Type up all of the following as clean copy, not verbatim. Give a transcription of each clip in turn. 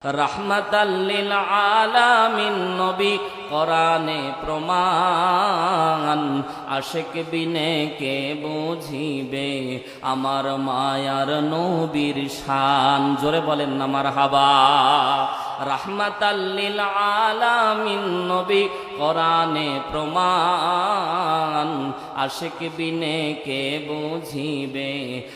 রাহমাতাল লিল আলামিন নবী কোরআনে প্রমাণ, আশিক বিনে কে বুঝিবে আমার মায়ার নবীর শান। জোরে বলেন না মারহাবা। রাহমাতাল লিল আলামিন নবী কোরআনে প্রমাণ, আশিক বিনে কে বুঝিবে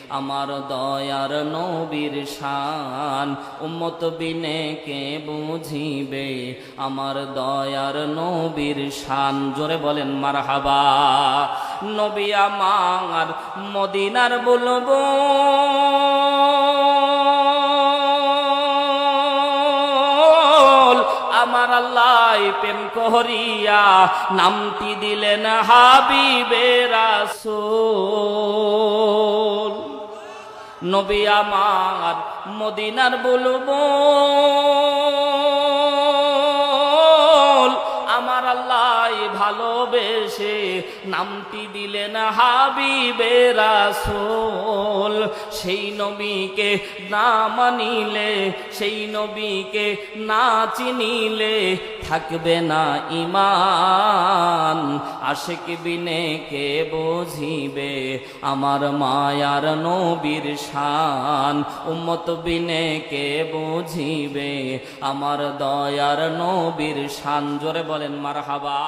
আমার দয়ার নবীর শান। উম্মত বিনে কে বুঝিবে আমার দয়ার নবীর শান। জোরে বলেন মারহাবা। নবী আমার মদিনার বলবো আমার আল্লাহ প্রেম করিয়া নামটি দিলেন হাবিবে রাসূল। নবী আমার মদিনার বুলবুল আমার আল্লাহ ভালোবেসে নামটি দিলেন হাবিবে রাসূল। সেই নবীকে না মানিলে, সেই নবীকে না চিনিলে থাকবে না ঈমান। আশিক বিনে কে বুঝিবে আমার মায়ার নবীর শান। উম্মত বিনে কে বুঝিবে আমার দয়ার নবীর শান। জোরে বলেন মারহাবা।